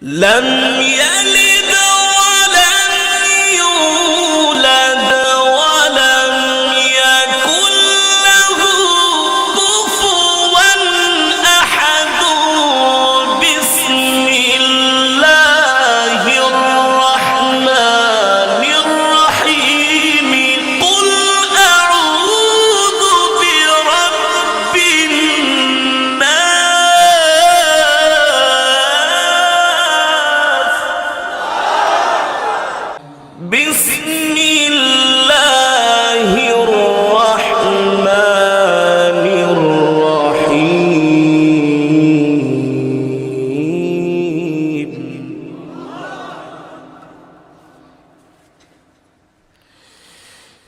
لم يلد ولم يولد ولم يكن له كفوا أحد. بسم الله الرحمن الرحيم. قل أعوذ برب الناس. بسم الله الرحمن الرحيم.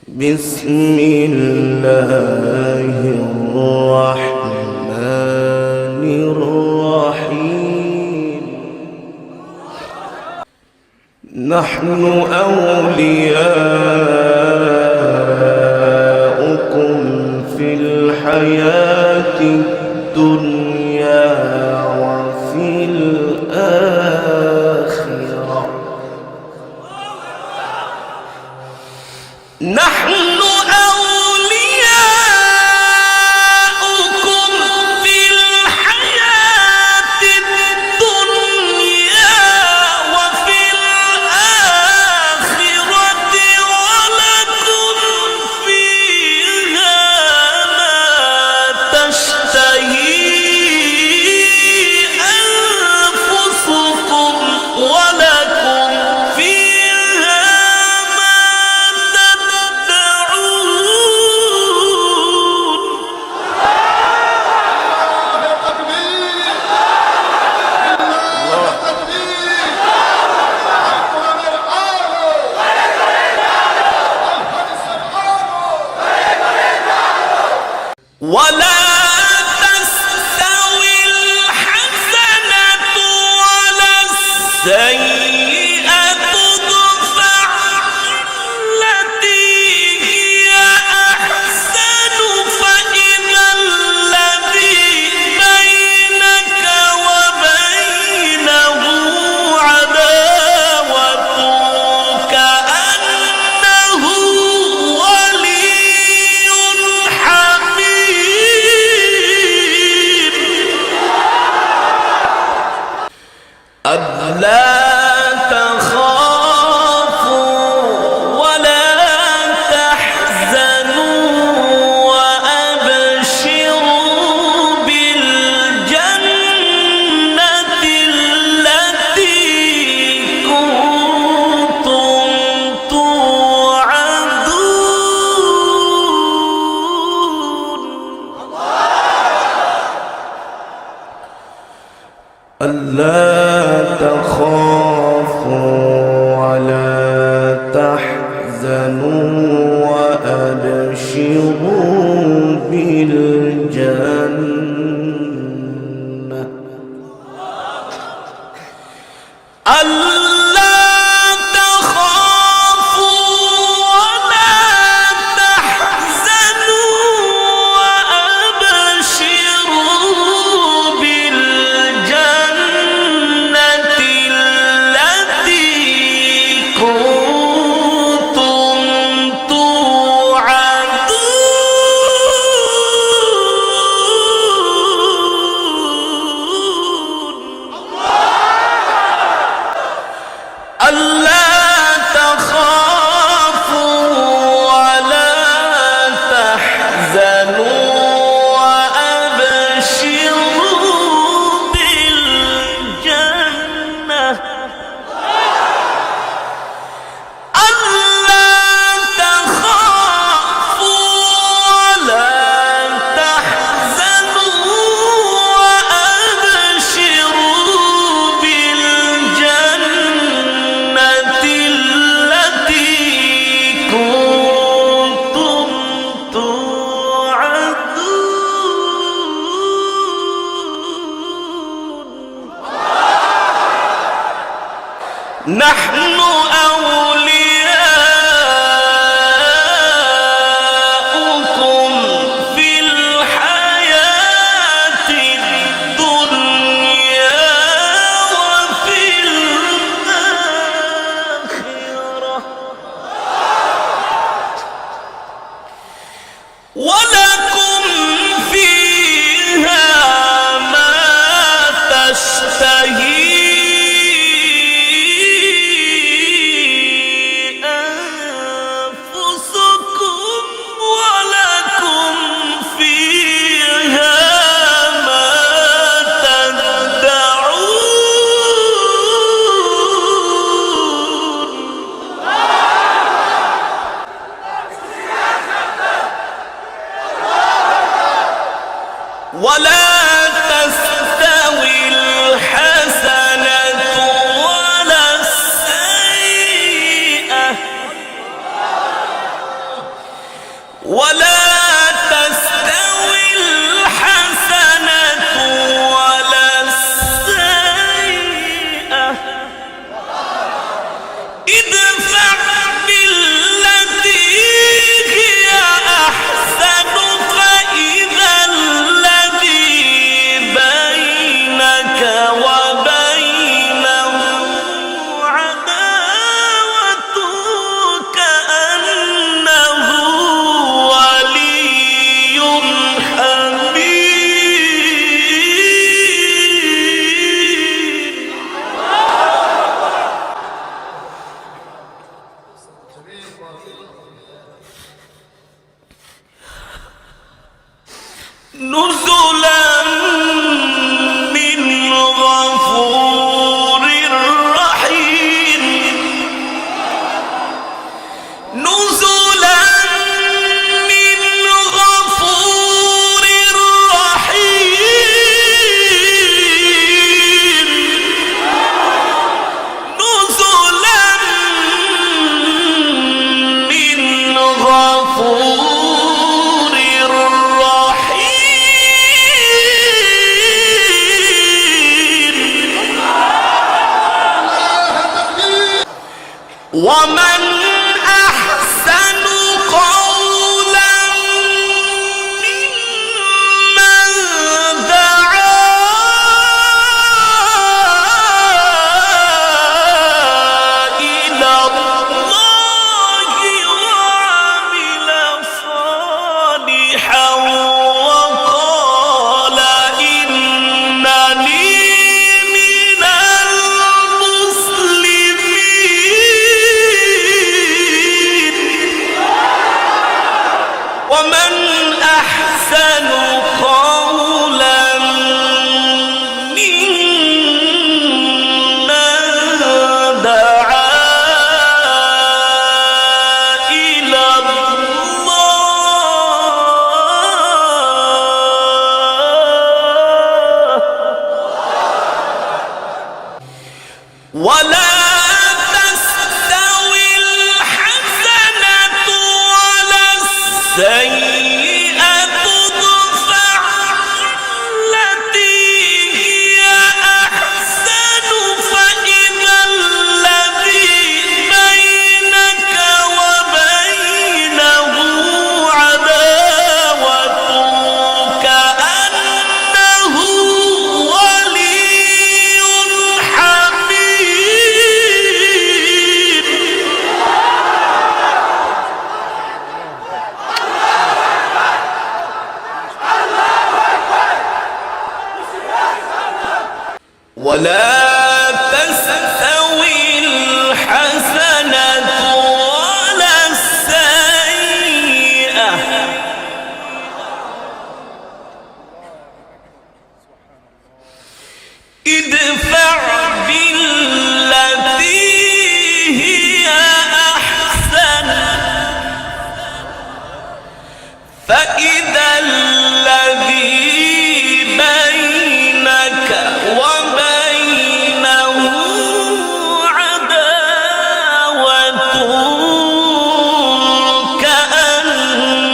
بسم الله الرحمن الرحيم. نحن أولياؤكم في الحياة الدنيا وفي الآخرة. نحن أولياؤكم في الحياة الدنيا وفي الآخرة ولكم فيها ما تشتهي أنفسكم ولكم فيها ما تدعون. ولا تستوي الحسنة ولا السيئة ادفع بالتي هي أحسن فإذا الذي بينك وبينه عداوة كأنه ولي حميم. ألا تخافوا ولا تحزنوا وأبشروا بالجنة التي كنتم توعدون. ألا تخافوا ولا تحزنوا وأبشروا بالجنة. ألا تخافوا ولا تحزنوا وأبشروا بالجنة التي كنتم توعدون. ألا تخافوا ولا تحزنوا وأبشروا بالجنة. ألا تخافوا ولا تحزنوا وأبشروا بالجنة التي كنتم توعدون. نحن أولياؤكم في الحياة الدنيا وفي ومن أحسن قولا ممن دعا إلى الله وعمل صالحا وقال إنني من المسلمين. ومن أحسن قولا ممن دعا إلى الله ولا تستوي الحسنة ولا السيئة ادفع بالتي هي أحسن فإذا الذي بينك وبينه عداوة كأنه ولي حميم. ولا تستوي الحسنة ولا السيئة ادفع بالتي هي أحسن فإذا الذي بينك وبينه عداوة كأنه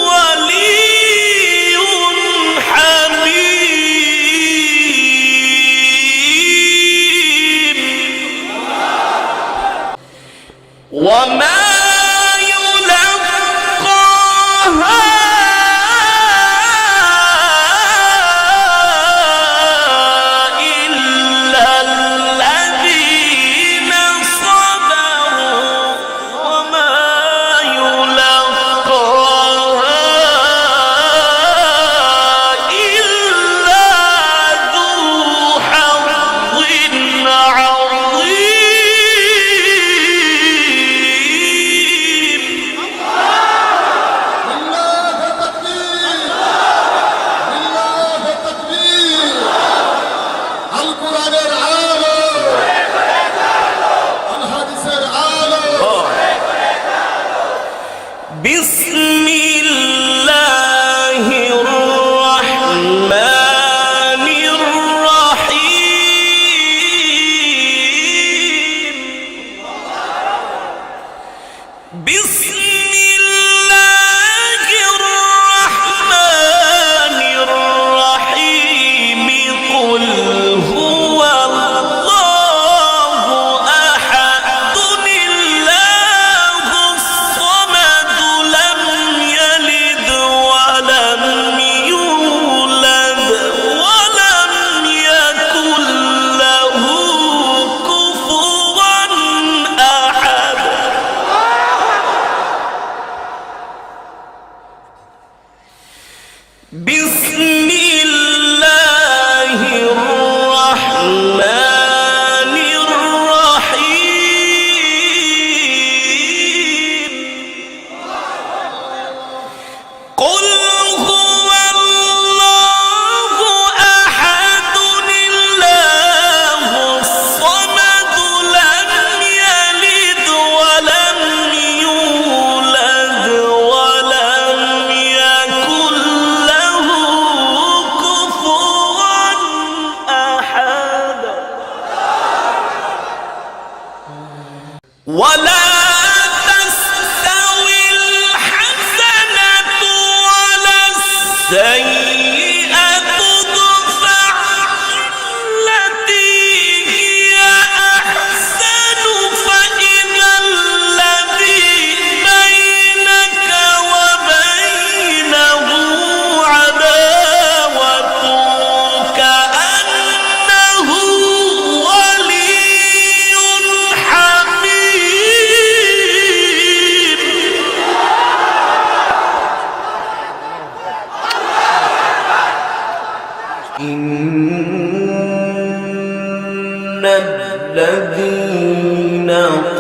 ولي حميم. وما يلقاها إلا الذين صبروا وما يلقاها إلا ذو حظ عظيم. لله التكبير، لله التكبير. القرآن العالم، الحديث العالم. بسم الله الرحمن الرحيم. بسم الله الرحمن الرحيم. قل هو الله أحد الله الصمد لم يلد ولم يولد ولم يكن له كفوا أحد. بسم الله الرحمن الرحيم. قل هو الله أحد الله الصمد لم يلد ولم يولد ولم يكن له كفوا أحد. ولا تستوي الحسنة ولا السيئة ادفع بالتي هي أحسن الذين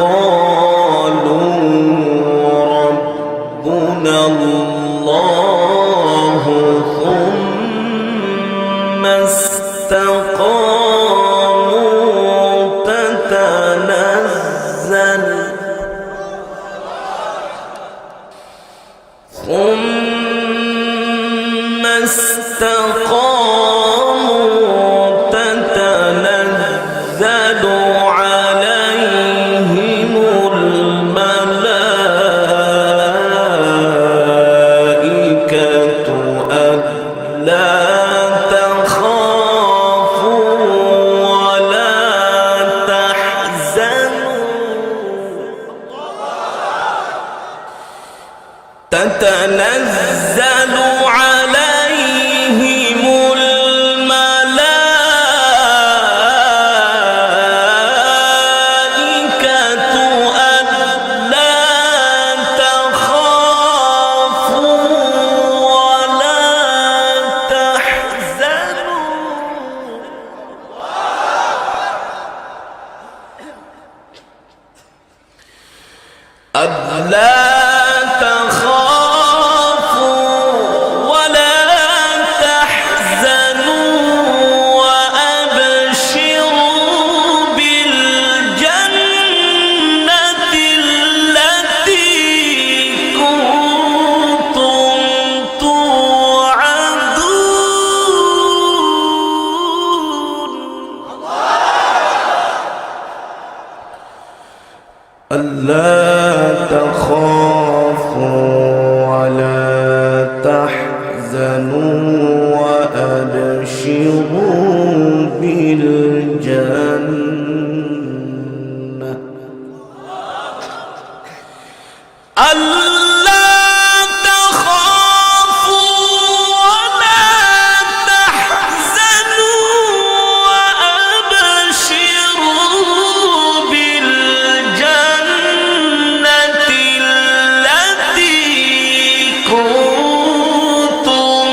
قالوا ربنا الله ثم استقاموا تتنزل عليهم الملائكة ألا تخافوا ولا تحزنوا تتنزل عليهم الملائكة ألا تخافوا ولا تحزنوا ألا تخافوا ولا تحزنوا وأبشروا بالجنة ألا تخافوا ولا تحزنوا وأبشروا بالجنة التي كنتم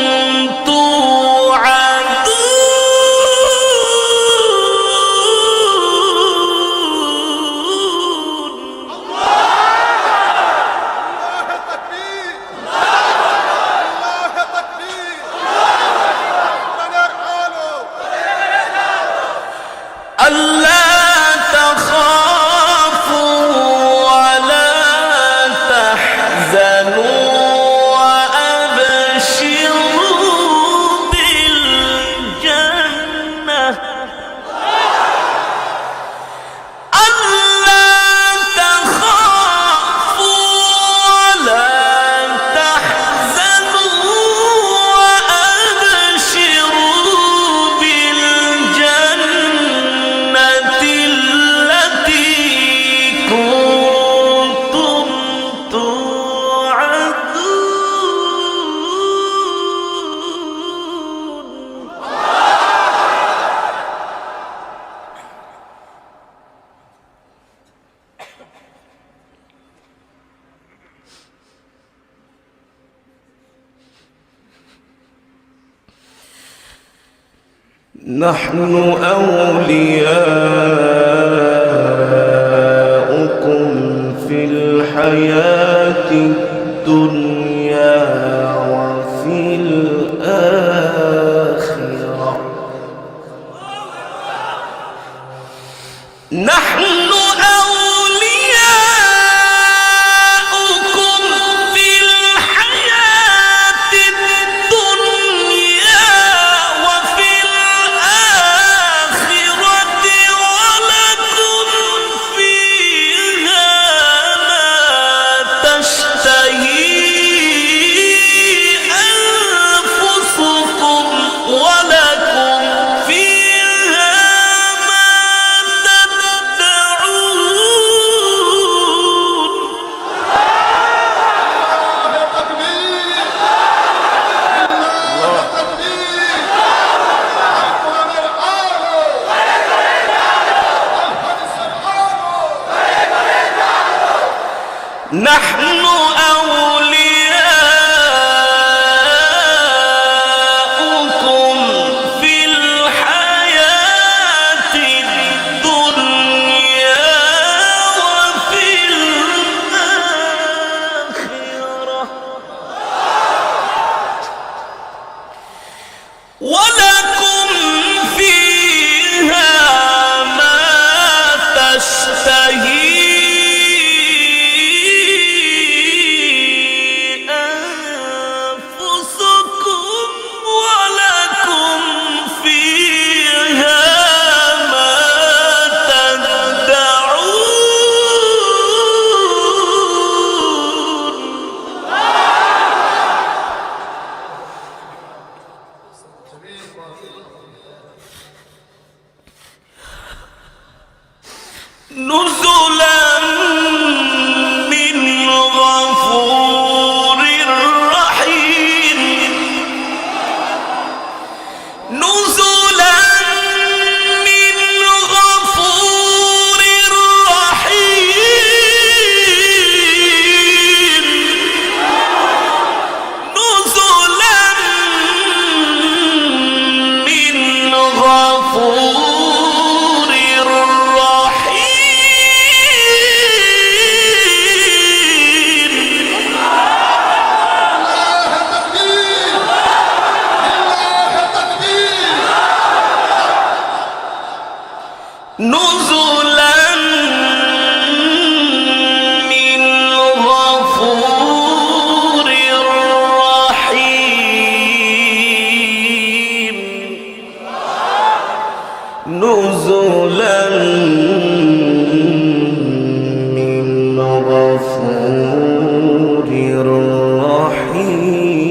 نحن أولياؤكم في الحياة الدنيا وفي الآخرة نحن أولياؤكم في الحياة الدنيا وفي الآخرة ولكم فيها ما تشتهي أنفسكم ولكم فيها ما نحن أولياؤكم في الحياة الدنيا نزلا من غفور رحيم نزلا من غفور رحيم نزلا من غفور نزلا من غفور رحيم نزلا من غفور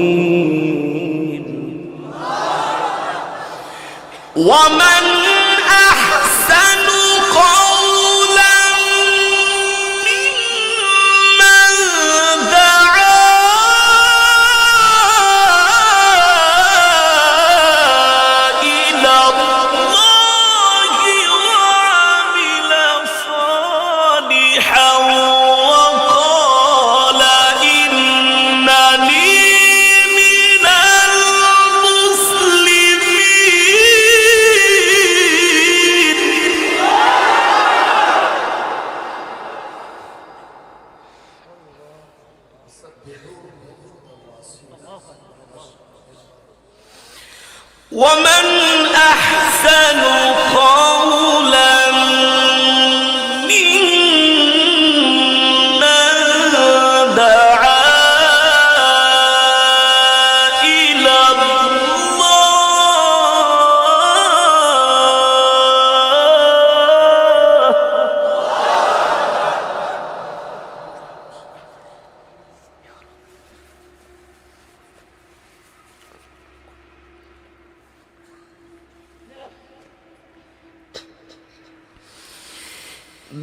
رحيم ومن أحسن قولا ممن دعا إلى الله وعمل صالحا وقال إنني من المسلمين ومن أحسن قولا ممن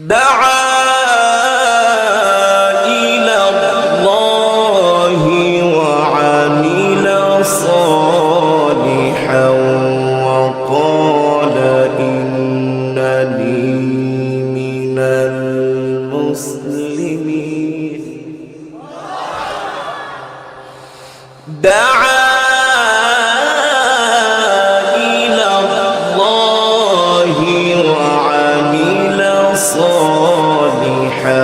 دعا إلى الله وعمل صالحا وقال إنني من المسلمين دعا إلى الله وعمل صالحا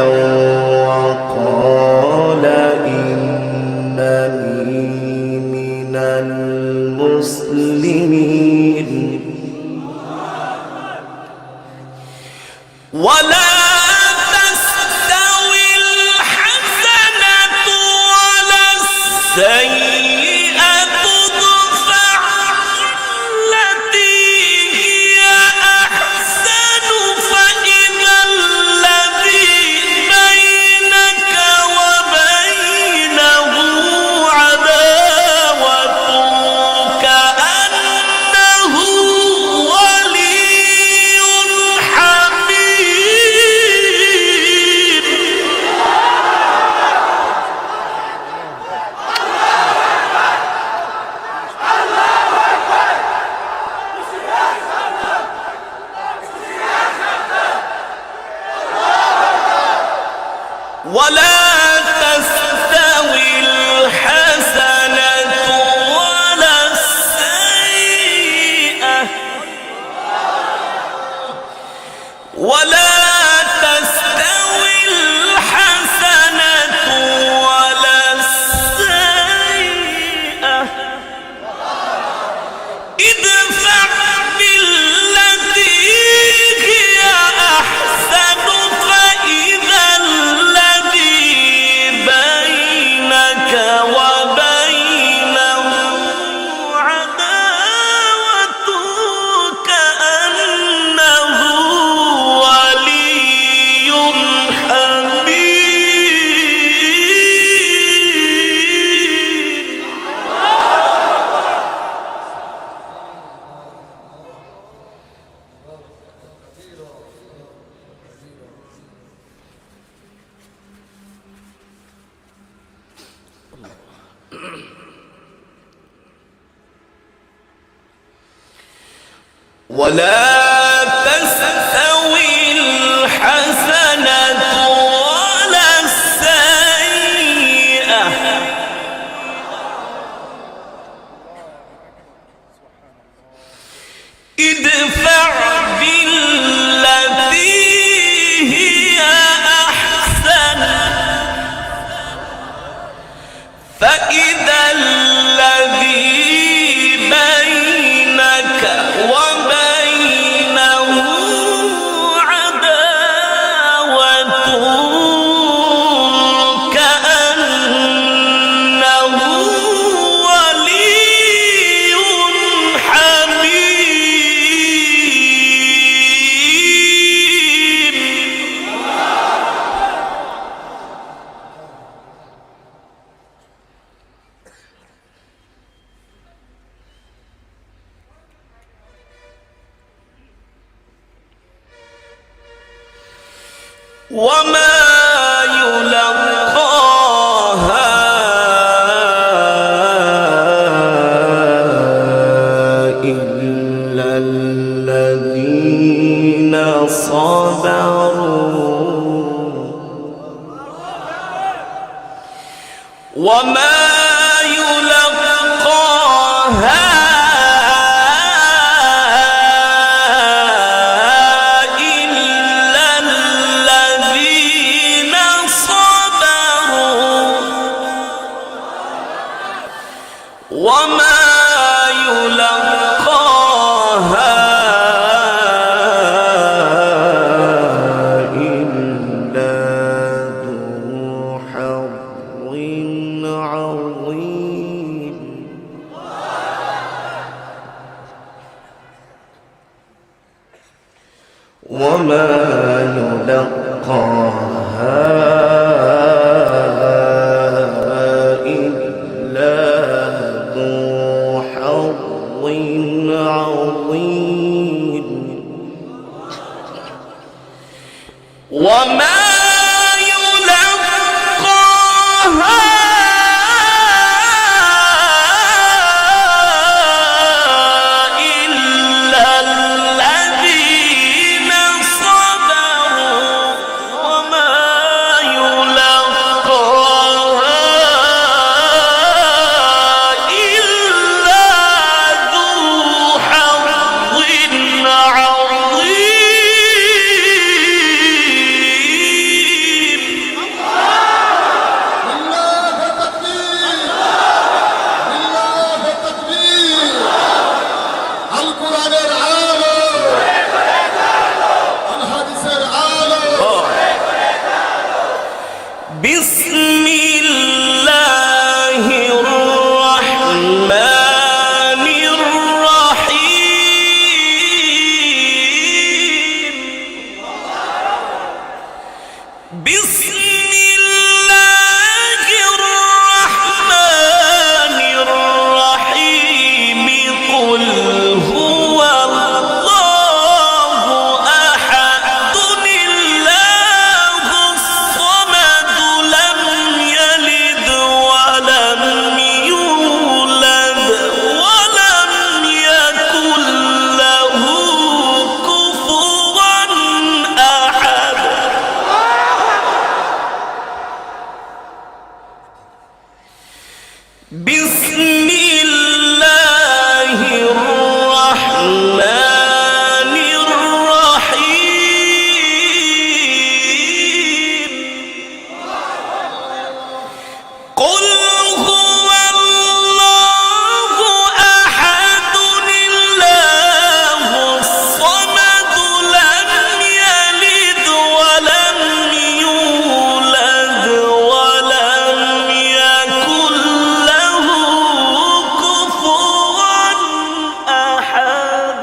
وقال إنني من المسلمين ولا تستوي الحسنة ولا السيئة ادفع التي هي أحسن فإذا الذي بينك وبينه عداوة كأنه ولي حميم ولا تستوي الحسنة ولا السيئة ولا تستوي الحسنة ولا السيئة ادفع بالتي هي أحسن فإذا الذي بينك وبينه عداوة كأنه ولي ولا تستوي الحسنة ولا السيئة ادفع بالتي هي أحسن فإذا الذي بينك وبينه عداوة كأنه ولي حميم. وما يلقاها إلا الذين صبروا وما يلقاها وما يلقاها إلا ذو حظ عظيم. وما يلقاها إلا ذو حظ عظيم. وما يلقاها إلا الذين صبروا وما يلقاها إلا ذو حظ عظيم. لله التكبير، لله التكبير. القرآن العالم، الحديث العالم. بسم الله الرحمن الرحيم. بسم الله الرحمن الرحيم. قل هو الله أحد الله الصمد لم يلد ولم يولد ولم يكن له كفوا أحد. بسم الله الرحمن الرحيم. قل هو الله أحد الله الصمد لم يلد ولم يولد ولم يكن له كفوا أحد.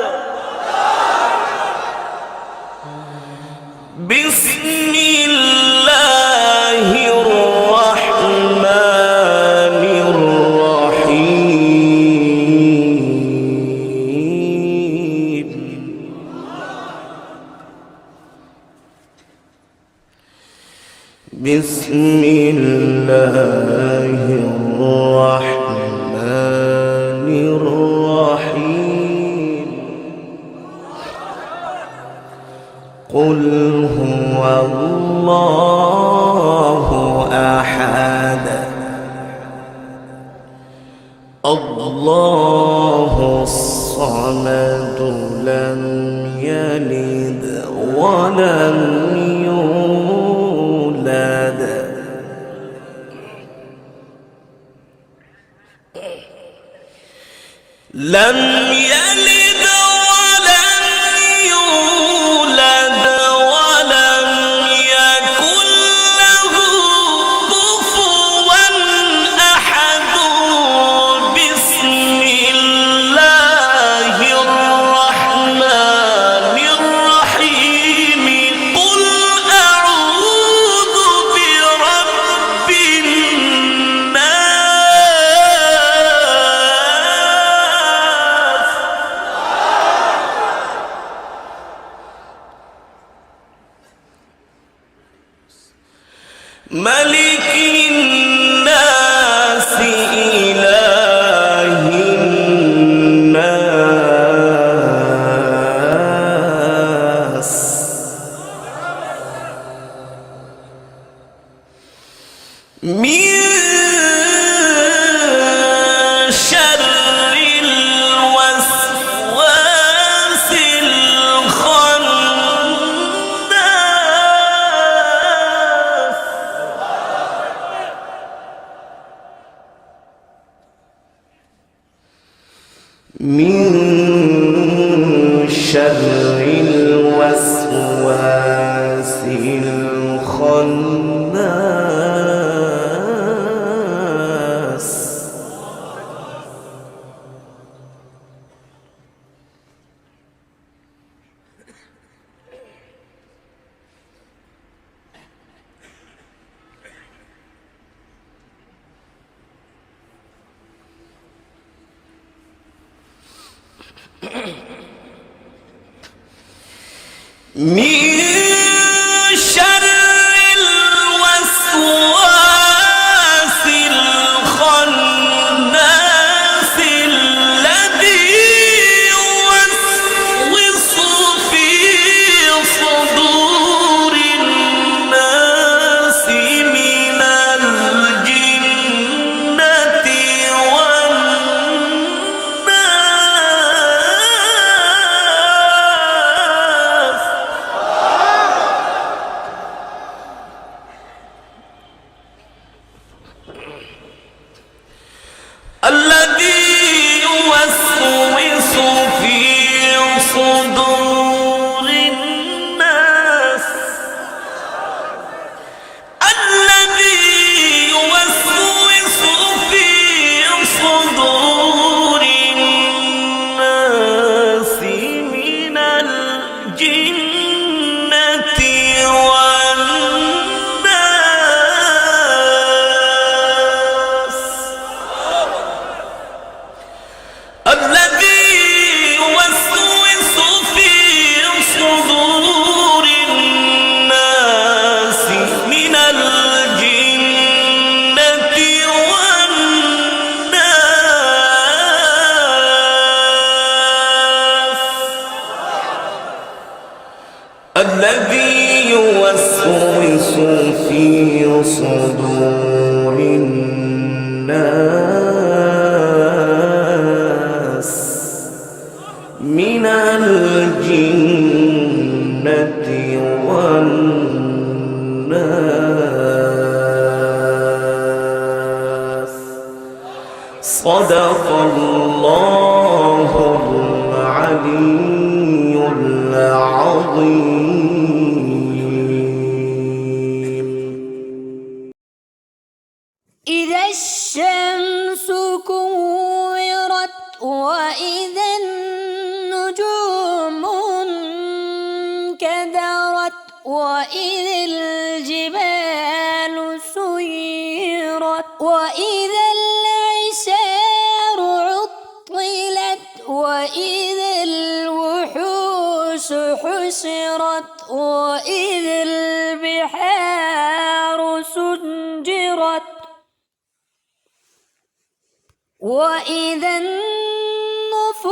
بسم الله الرحمن الرحيم. بسم الله الرحمن الرحيم. قل هو الله أحد الله الصمد لم يلد ولم يولد لم يلد ولم يولد ولم يكن له كفوا أحد بسم الله الرحمن الرحيم قل أعوذ برب ملك الناس إله الناس من شر الوسواس الخناس من شر الوسواس الخناس من شر الوسواس الخناس الذي يوسوس في صدور الناس من الجنة والناس الذي يوسوس في صدور الناس الذي يوسوس في صدور الناس من الجنة والناس الذي يوسوس في صدور الناس من الجنة والناس الذي يوسوس في صدور الناس من الجنة والناس صدق الله العلي العظيم. إذا الشمس كورت وإذا النجوم انكدرت وإذا الجبال سيرت وإذا العشار عطلت وإذا الوحوش حشرت وإذا البحار سجرت وإذا النفوس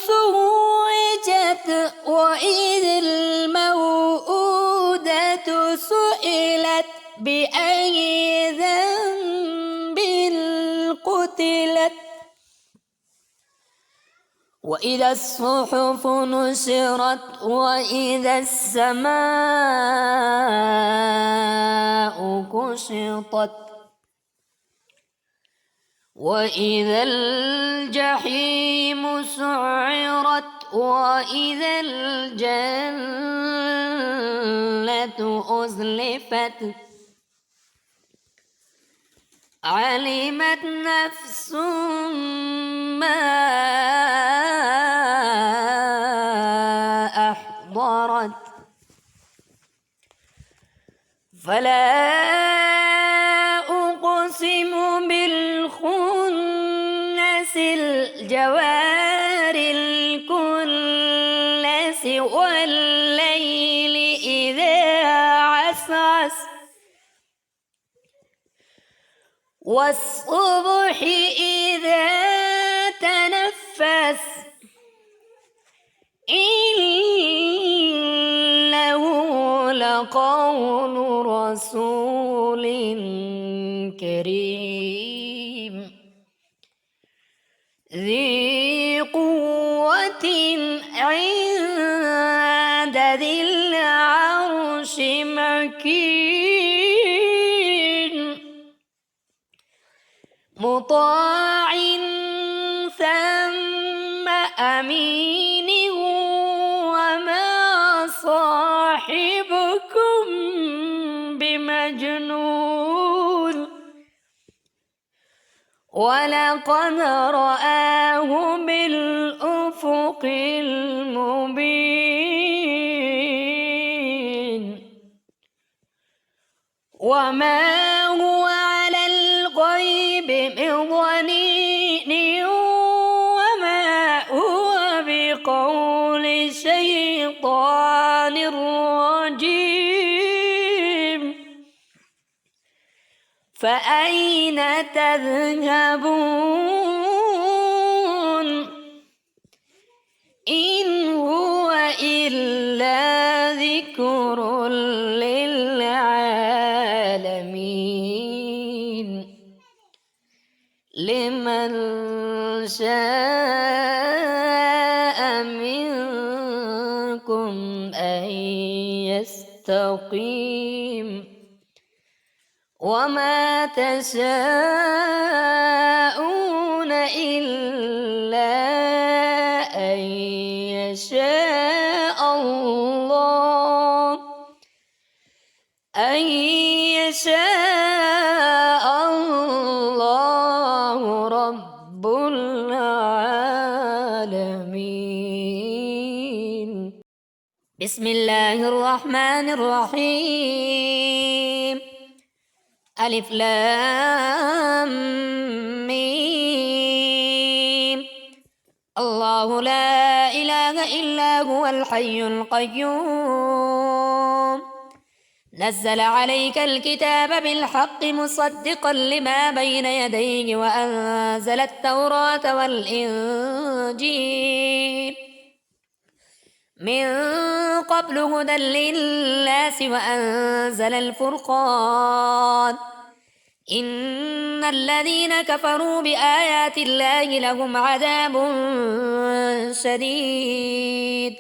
زوجت وإذا بأي ذنب قتلت وإذا الصحف نشرت وإذا السماء كشطت وإذا الجحيم سعرت وإذا الجنة أزلفت علمت نفس ما أحضرت فلا أقسم بالخنس الجوار الكنس والليل إذا عسعس والصبح إذا تنفس إنه لقول رسول كريم ذي قوة عند ذي العرش مكين مطاع ثم أمين وما صاحبكم بمجنون ولقد رآه بالأفق المبين وما هو على الغيب بضنين وما هو بقول شيطان رجيم فأين تذهبون إن هو إلا ذكر للعالمين لمن شاء منكم أن يستقيم وما تشاءون إلا أن يشاء الله رب العالمين. بسم الله الرحمن الرحيم. ألف لام ميم. الله لا إله إلا هو الحي القيوم نزل عليك الكتاب بالحق مصدقا لما بين يديه وأنزل التوراة والإنجيل من قبل هدى للناس وأنزل الفرقان إن الذين كفروا بآيات الله لهم عذاب شديد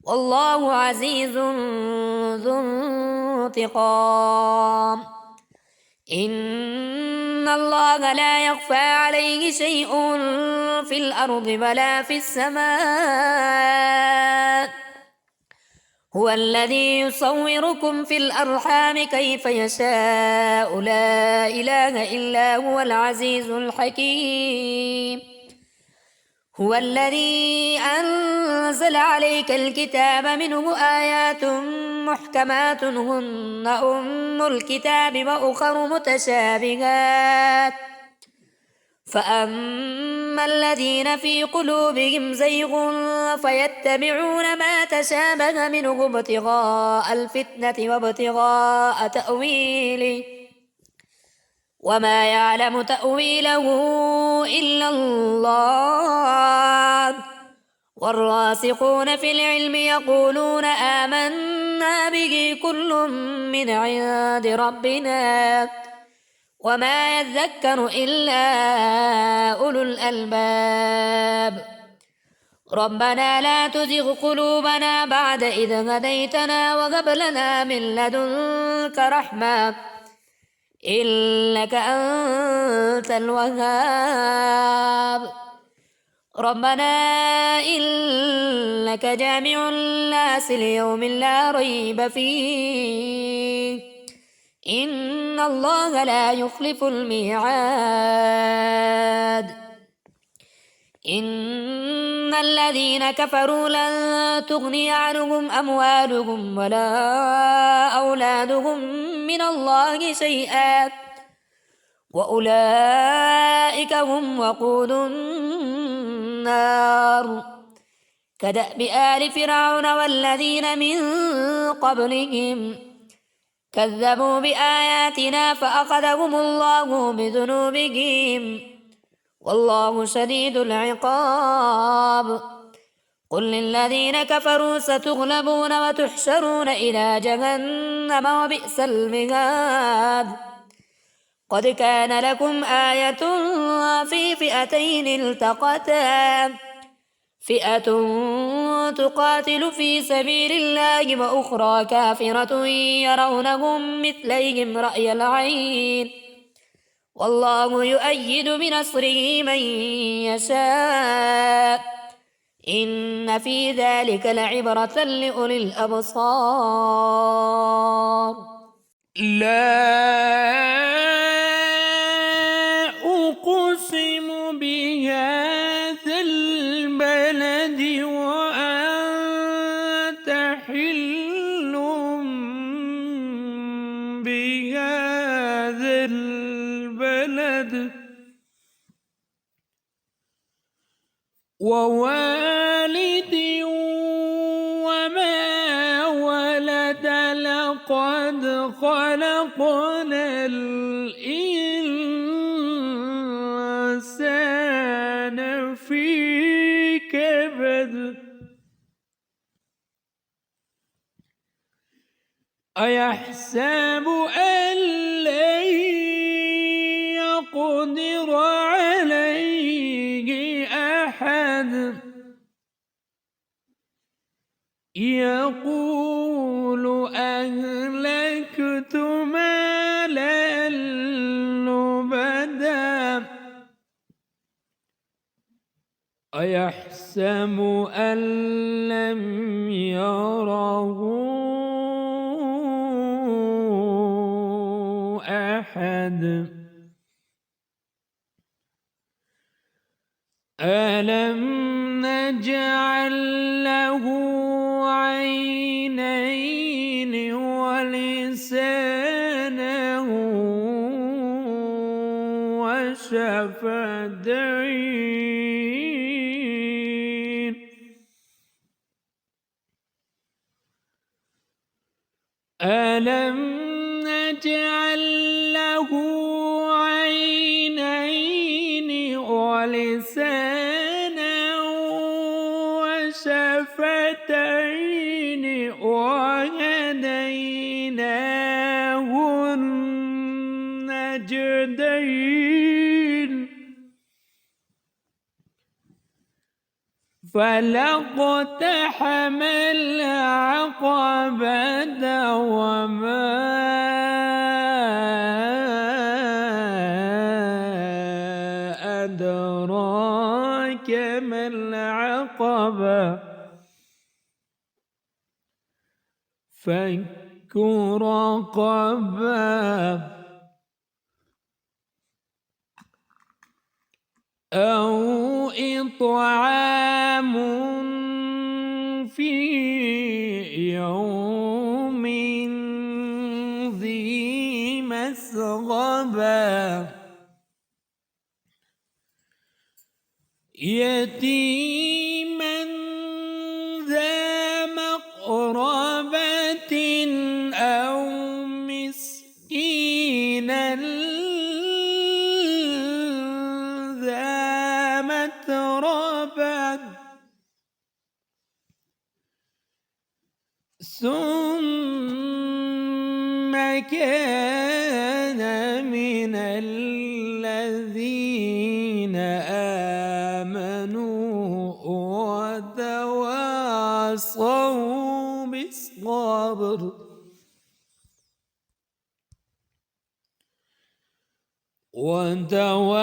والله عزيز ذو انتقام. إن الله لا يخفى عليه شيء في الأرض ولا في السماء هو الذي يصوركم في الأرحام كيف يشاء لا إله إلا هو العزيز الحكيم. هو الذي أنزل عليك الكتاب منه آيات محكمات هن أم الكتاب وأخر متشابهات فأما الذين في قلوبهم زيغ فيتبعون ما تشابه منه ابتغاء الفتنة وابتغاء تأويله وما يعلم تأويله إلا الله والراسخون في العلم يقولون آمنا به كل من عند ربنا وما يذكر إلا أولو الألباب. ربنا لا تزغ قلوبنا بعد إذ هديتنا وهب لنا من لدنك رحمة إنك أنت الوهاب. ربنا إنك جامع الناس ليوم لا ريب فيه إن الله لا يخلف الميعاد. إن الذين كفروا لن تغني عنهم أموالهم ولا أولادهم من الله شيئا وأولئك هم وقود النار. كدأب آل فرعون والذين من قبلهم كذبوا بآياتنا فأخذهم الله بذنوبهم والله شديد العقاب. قل للذين كفروا ستغلبون وتحشرون إلى جهنم وبئس المهاد. قد كان لكم آية في فئتين التقتا فئة تقاتل في سبيل الله وأخرى كافرة يرونهم مثليهم رأي العين والله يؤيد بنصره من يشاء إن في ذلك لعبرة لأولي الأبصار. لا أقسم بهذا البلد وأنت حل بهذا البلد ووالد وما ولد لقد خلقنا الإنسان في كبد. أيحسب أن لن يقدر عليه أحد يقول أهلكت مالا لبدا أيحسب أن لم يره أحد ألم نجعل له عينين ولسانا وشفتين ألم نجعل له عينين ولسانا وشفتين وهديناه النجدين فلاقتحم العقبة وما أدراك ما العقبة فك رقبة أو إطعام في يوم ذي مسغبة يتيما ذا مقربة أو مسكينا ذا متربة ثم كان من الذين آمنوا وتواصوا بالصبر وتواصوا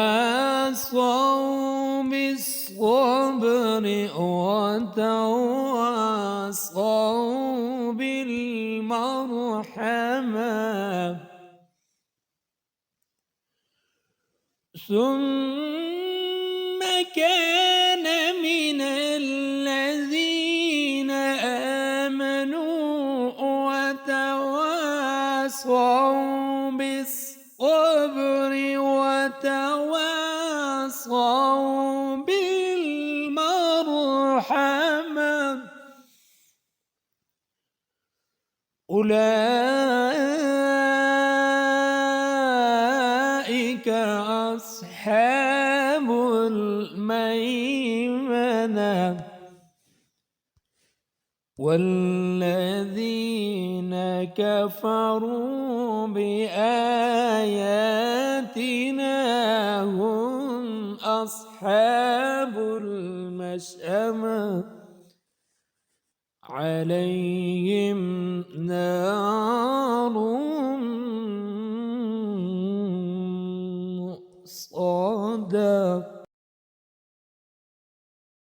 بالمرحمة ثم كان من الذين آمنوا وتواصوا بالصبر وتواصوا بالمرحمة أولئك أصحاب الميمنة والذين كفروا بآياتنا هم أصحاب المشأمة عليهم نار مؤصدة